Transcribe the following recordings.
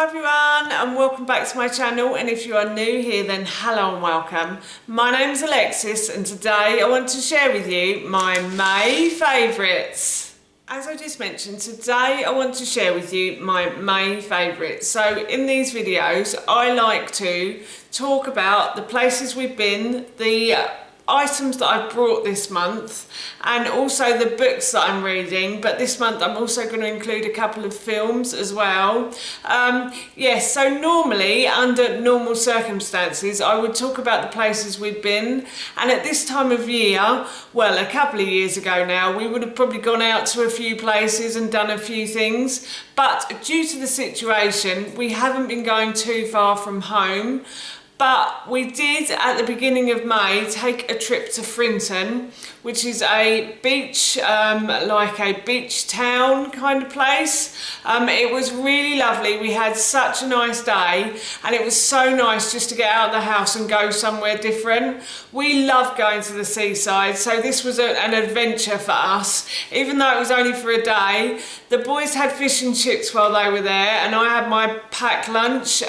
everyone and welcome back to my channel, and if you are new here then hello and welcome. My name is Alexis and today I want to share with you my May favourites. As I just mentioned, today I want to share with you my May favourites. So in these videos I like to talk about the places we've been, the items that I've brought this month, and also the books that I'm reading, but this month I'm also going to include a couple of films as well. Yes, so normally under normal circumstances I would talk about the places we've been, and at this time of year, well, a couple of years ago now, we would have probably gone out to a few places and done a few things, but due to the situation we haven't been going too far from home. But we did, at the beginning of May, take a trip to Frinton, which is a beach, like a beach town kind of place. It was really lovely. We had such a nice day, and it was so nice just to get out of the house and go somewhere different. We love going to the seaside, so this was an adventure for us, even though it was only for a day. The boys had fish and chips while they were there, and I had my packed lunch.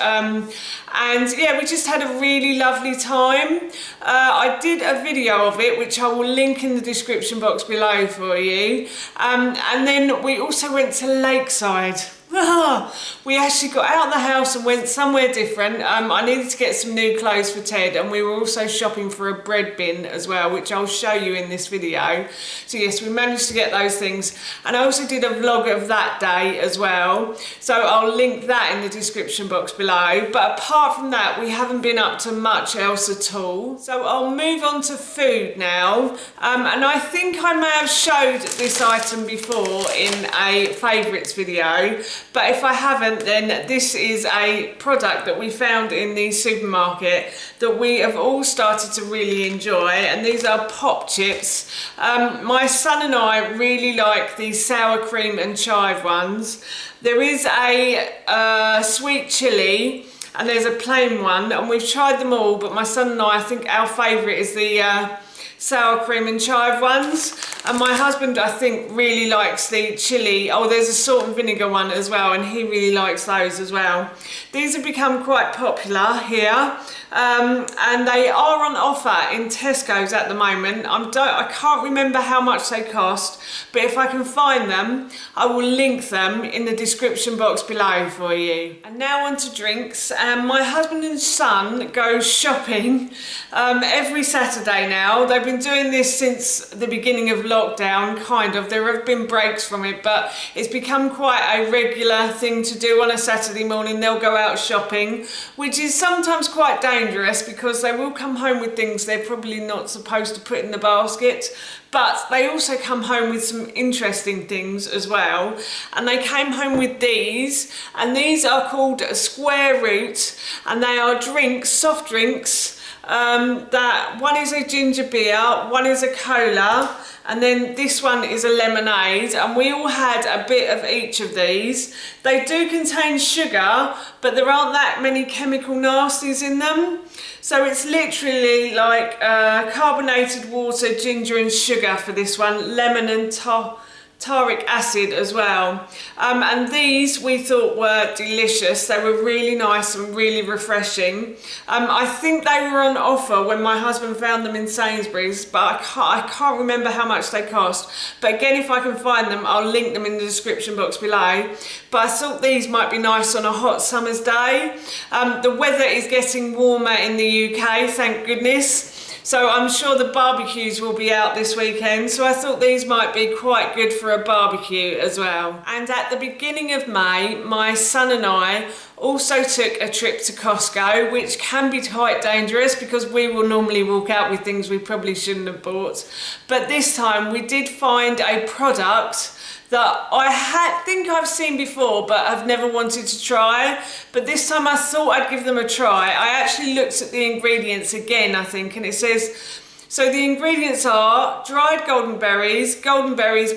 And yeah, we just had a really lovely time. I did a video of it, which I will link in the description box below for you. And then we also went to Lakeside. We actually got out of the house and went somewhere different. I needed to get some new clothes for Ted, and we were also shopping for a bread bin as well, which I'll show you in this video. So yes, we managed to get those things, and I also did a vlog of that day as well, so I'll link that in the description box below. But apart from that, we haven't been up to much else at all. So I'll move on to food now, and I think I may have showed this item before in a favourites video, but if I haven't, then this is a product that we found in the supermarket that we have all started to really enjoy, and these are Popchips. My son and I really like the sour cream and chive ones. There is a sweet chilli, and there's a plain one, and we've tried them all, but my son and I think our favourite is the sour cream and chive ones, and my husband I think really likes the chilli. Oh, there's a salt and vinegar one as well, and he really likes those as well. These have become quite popular here, and they are on offer in Tesco's at the moment. I can't remember how much they cost, but if I can find them I will link them in the description box below for you. And now on to drinks. My husband and son go shopping every Saturday now. They've been doing this since the beginning of lockdown, kind of. There have been breaks from it, but it's become quite a regular thing to do on a Saturday morning. They'll go out shopping, which is sometimes quite dangerous because they will come home with things they're probably not supposed to put in the basket, but they also come home with some interesting things as well. And they came home with these, and these are called Square Root, and they are drinks, soft drinks. That one is a ginger beer, one is a cola, and then this one is a lemonade, and we all had a bit of each of these. They do contain sugar, but there aren't that many chemical nasties in them, so it's literally like carbonated water, ginger and sugar for this one, lemon and taric acid as well. And these we thought were delicious. They were really nice and really refreshing. I think they were on offer when my husband found them in Sainsbury's, but I can't remember how much they cost. But again, if I can find them I'll link them in the description box below. But I thought these might be nice on a hot summer's day. The weather is getting warmer in the UK, thank goodness. So I'm sure the barbecues will be out this weekend, so I thought these might be quite good for a barbecue as well. And at the beginning of May, my son and I also took a trip to Costco, which can be quite dangerous because we will normally walk out with things we probably shouldn't have bought. But this time we did find a product that I think I've seen before but I've never wanted to try, but this time I thought I'd give them a try. I actually looked at the ingredients again, I think, and it says, so the ingredients are dried goldenberries,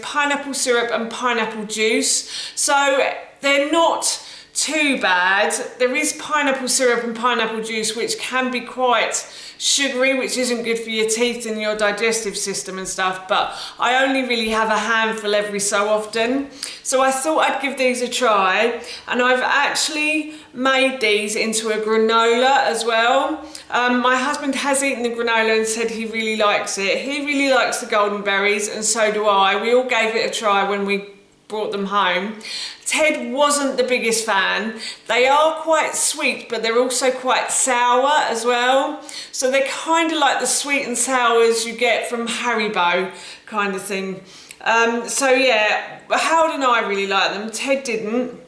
pineapple syrup and pineapple juice. So they're not too bad. There is pineapple syrup and pineapple juice which can be quite sugary, which isn't good for your teeth and your digestive system and stuff, but I only really have a handful every so often. So I thought I'd give these a try, and I've actually made these into a granola as well. My husband has eaten the granola and said he really likes it. He really likes the Goldenberries, and so do I. We all gave it a try when we brought them home. Ted wasn't the biggest fan. They are quite sweet, but they're also quite sour as well. So they're kind of like the sweet and sours you get from Haribo kind of thing. So yeah, Harold and I really like them. Ted didn't.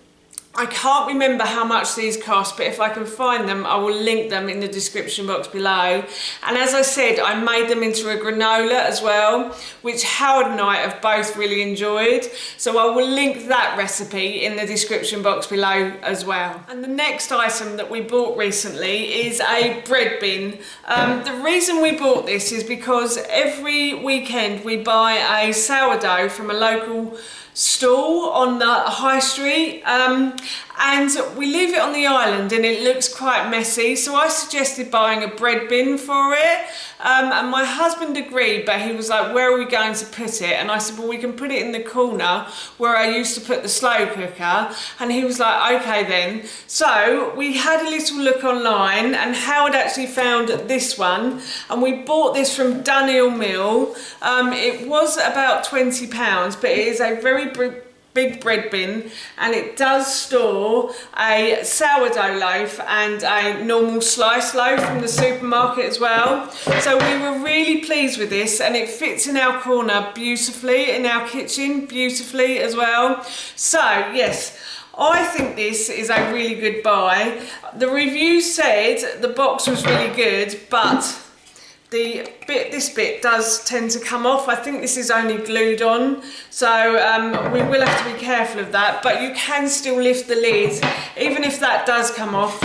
I can't remember how much these cost, but if I can find them, I will link them in the description box below. And as I said, I made them into a granola as well, which Howard and I have both really enjoyed. So I will link that recipe in the description box below as well. And the next item that we bought recently is a bread bin. The reason we bought this is because every weekend we buy a sourdough from a local stall on the high street, and we leave it on the island and it looks quite messy, so I suggested buying a bread bin for it, and my husband agreed, but he was like, where are we going to put it? And I said, well, we can put it in the corner where I used to put the slow cooker, and he was like, okay then. So we had a little look online, and Howard actually found this one, and we bought this from Dunhill Mill. It was about £20, but it is a very big bread bin, and it does store a sourdough loaf and a normal sliced loaf from the supermarket as well. So we were really pleased with this, and it fits in our corner beautifully, in our kitchen beautifully as well. So yes, I think this is a really good buy. The review said the box was really good, but this bit does tend to come off. I think this is only glued on, so we will have to be careful of that, but you can still lift the lid. Even if that does come off,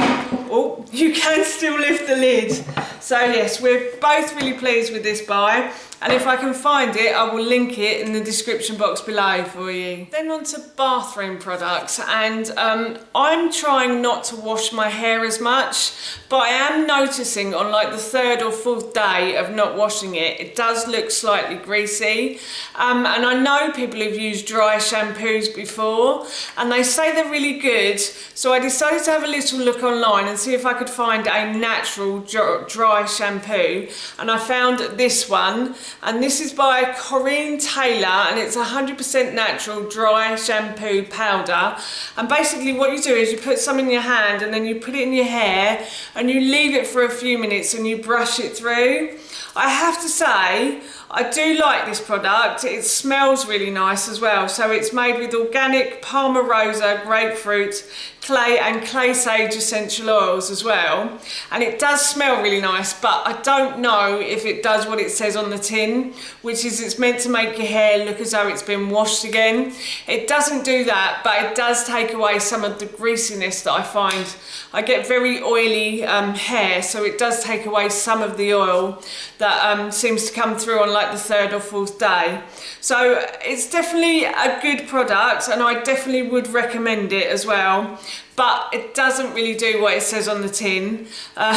oh, you can still lift the lid. So yes, we're both really pleased with this buy, and if I can find it, I will link it in the description box below for you. Then on to bathroom products, and I'm trying not to wash my hair as much, but I am noticing on like the third or fourth day of not washing it, it does look slightly greasy, and I know people have used dry shampoos before and they say they're really good, so I decided to have a little look online and see if I could find a natural dry shampoo, and I found this one, and this is by Corinne and it's 100% natural dry shampoo powder. And basically what you do is you put some in your hand and then you put it in your hair and you leave it for a few minutes and you brush it through. I have to say, I do like this product. It smells really nice as well. So it's made with organic Palmarosa, grapefruit, clay and clay sage essential oils as well. And it does smell really nice, but I don't know if it does what it says on the tin, which is it's meant to make your hair look as though it's been washed again. It doesn't do that, but it does take away some of the greasiness that I find. I get very oily hair, so it does take away some of the oil that seems to come through on like the third or fourth day. So it's definitely a good product, and I definitely would recommend it as well, but it doesn't really do what it says on the tin,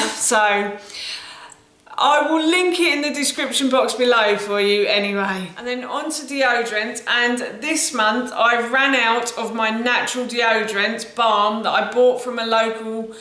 so I will link it in the description box below for you anyway. And then on to deodorant, and this month I ran out of my natural deodorant, Balm, that I bought from a local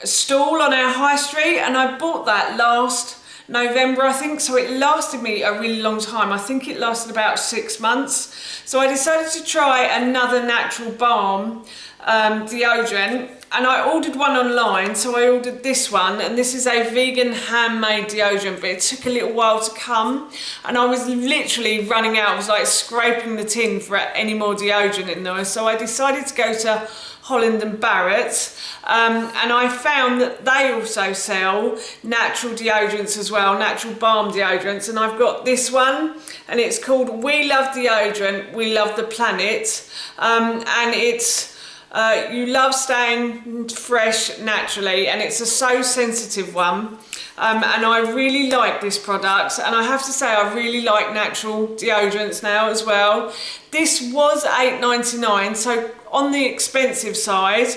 stall on our high street, and I bought that last November, I think, so it lasted me a really long time. I think it lasted about 6 months. So I decided to try another natural balm deodorant, and I ordered one online. So I ordered this one, and this is a vegan handmade deodorant, but it took a little while to come, and I was literally running out. I was like scraping the tin for any more deodorant in there, so I decided to go to Holland and Barrett, and I found that they also sell natural deodorants as well, natural balm deodorants, and I've got this one, and it's called We Love Deodorant, We Love the Planet, and it's you love staying fresh naturally, and it's a so sensitive one, and I really like this product, and I have to say I really like natural deodorants now as well. This was £8.99, so on the expensive side,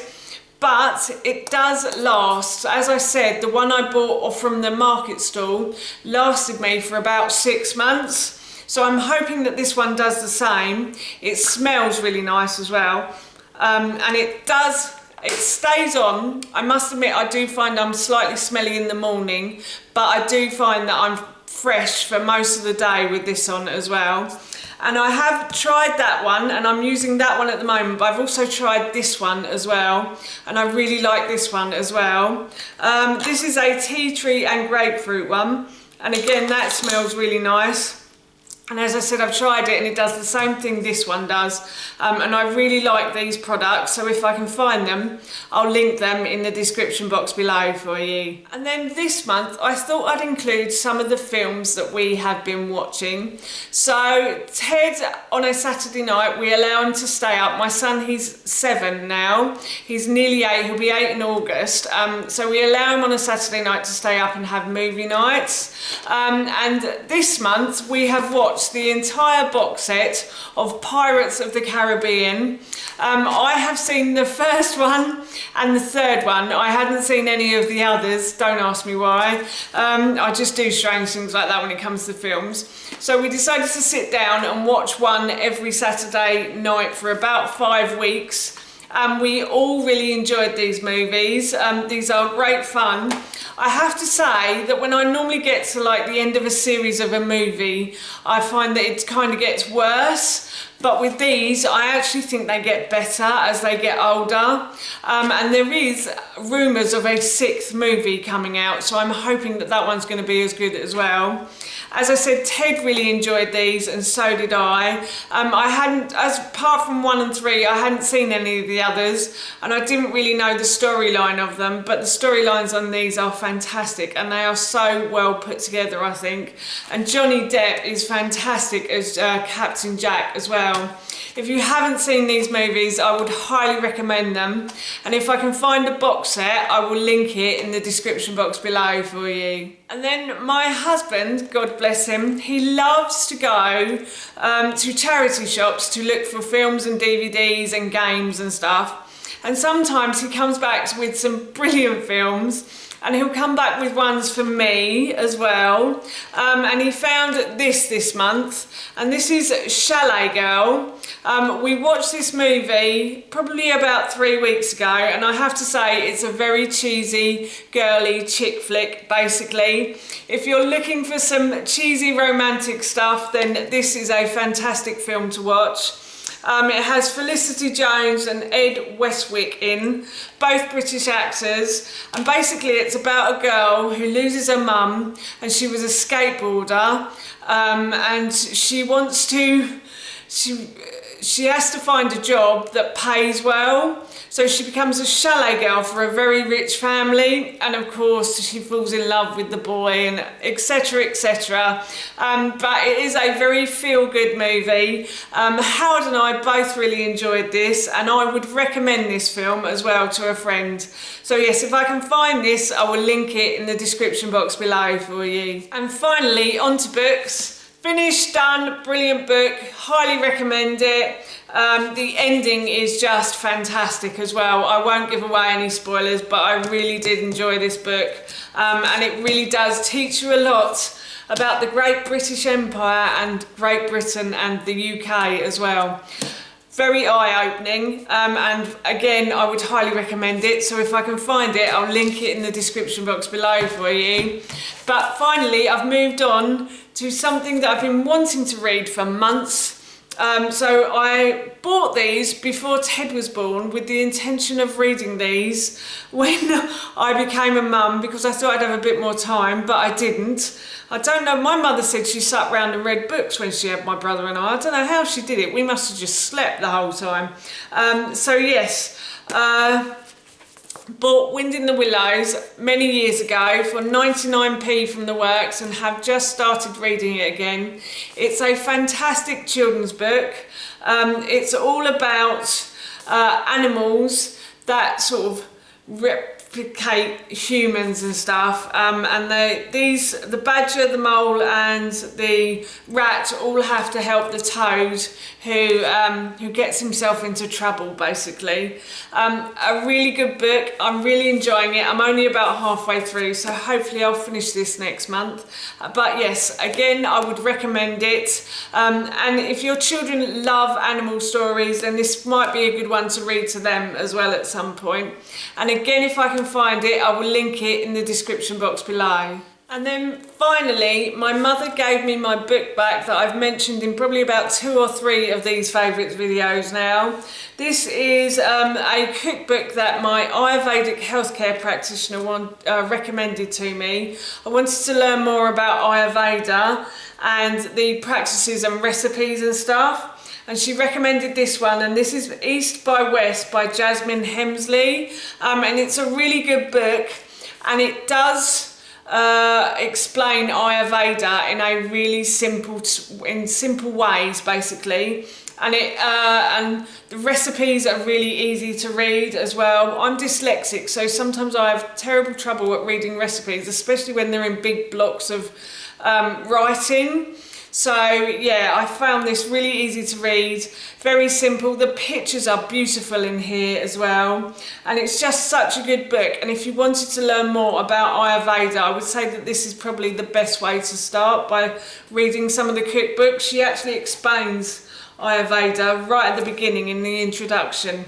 but it does last. As I said, the one I bought from the market stall lasted me for about 6 months. So I'm hoping that this one does the same. It smells really nice as well. And it stays on. I must admit, I do find I'm slightly smelly in the morning, but I do find that I'm fresh for most of the day with this on as well. And I have tried that one, and I'm using that one at the moment, but I've also tried this one as well, and I really like this one as well. This is a tea tree and grapefruit one, and again, that smells really nice. And as I said, I've tried it and it does the same thing this one does. And I really like these products, so if I can find them, I'll link them in the description box below for you. And then this month, I thought I'd include some of the films that we have been watching. So Ted, on a Saturday night, we allow him to stay up. My son, he's 7 now. He's nearly 8, he'll be 8 in August. So we allow him on a Saturday night to stay up and have movie nights. And this month, we have watched the entire box set of Pirates of the Caribbean. I have seen the first one and the third one. I hadn't seen any of the others, don't ask me why. I just do strange things like that when it comes to films. So we decided to sit down and watch one every Saturday night for about 5 weeks. We all really enjoyed these movies. These are great fun. I have to say that when I normally get to like the end of a series of a movie, I find that it kind of gets worse. But with these, I actually think they get better as they get older. And there is rumours of a 6th movie coming out, so I'm hoping that that one's going to be as good as well. As I said, Ted really enjoyed these, and so did I. Apart from 1 and 3, I hadn't seen any of the others, and I didn't really know the storyline of them, but the storylines on these are fantastic, and they are so well put together, I think. And Johnny Depp is fantastic as Captain Jack as well. If you haven't seen these movies, I would highly recommend them. And if I can find a box set, I will link it in the description box below for you. And then my husband, God bless him, he loves to go to charity shops to look for films and DVDs and games and stuff. And sometimes he comes back with some brilliant films. And he'll come back with ones for me as well. And he found this month, and this is Chalet Girl. We watched this movie probably about 3 weeks ago, and I have to say it's a very cheesy, girly chick flick, basically. If you're looking for some cheesy romantic stuff, then this is a fantastic film to watch. It has Felicity Jones and Ed Westwick in, both British actors, and basically it's about a girl who loses her mum, and she was a skateboarder, and she has to find a job that pays well. So she becomes a chalet girl for a very rich family, and of course she falls in love with the boy, and etc, etc. But it is a very feel-good movie. Howard and I both really enjoyed this, and I would recommend this film as well to a friend. So yes, if I can find this, I will link it in the description box below for you. And finally, on to books. Finished, done, brilliant book, highly recommend it. The ending is just fantastic as well. I won't give away any spoilers, but I really did enjoy this book. And it really does teach you a lot about the Great British Empire and Great Britain and the UK as well. Very eye-opening, and again, I would highly recommend it. So if I can find it, I'll link it in the description box below for you. But finally, I've moved on to something that I've been wanting to read for months. So I bought these before Ted was born with the intention of reading these when I became a mum, because I thought I'd have a bit more time, but I didn't. I don't know, my mother said she sat round and read books when she had my brother and I don't know how she did it. We must have just slept the whole time. So yes, bought Wind in the Willows many years ago for 99p from the works, and have just started reading it again. It's a fantastic children's book. It's all about animals that sort of replicate humans and stuff, and the badger, the mole and the rat all have to help the toad who gets himself into trouble, basically. A really good book. I'm really enjoying it. I'm only about halfway through, so hopefully I'll finish this next month. But yes, again, I would recommend it. And if your children love animal stories, then this might be a good one to read to them as well at some point. And again, if I can find it, I will link it in the description box below. And then finally, my mother gave me my book back that I've mentioned in probably about 2 or 3 of these favourites videos now. This is a cookbook that my Ayurvedic healthcare practitioner recommended to me. I wanted to learn more about Ayurveda and the practices and recipes and stuff. And she recommended this one, and this is East by West by Jasmine Hemsley. And it's a really good book, and it does explain Ayurveda in a really simple ways, basically. And and the recipes are really easy to read as well. I'm dyslexic, so sometimes I have terrible trouble at reading recipes, especially when they're in big blocks of writing. So yeah, I found this really easy to read, very simple. The pictures are beautiful in here as well, and it's just such a good book. And if you wanted to learn more about Ayurveda, I would say that this is probably the best way to start, by reading some of the cookbooks. She actually explains Ayurveda right at the beginning in the introduction.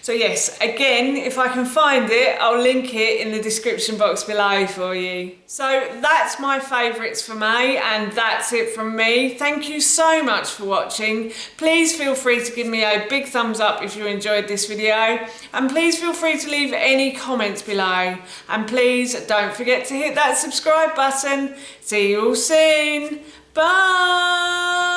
So yes, again, if I can find it, I'll link it in the description box below for you. So that's my favourites for May, and that's it from me. Thank you so much for watching. Please feel free to give me a big thumbs up if you enjoyed this video, and please feel free to leave any comments below. And please don't forget to hit that subscribe button. See you all soon. Bye!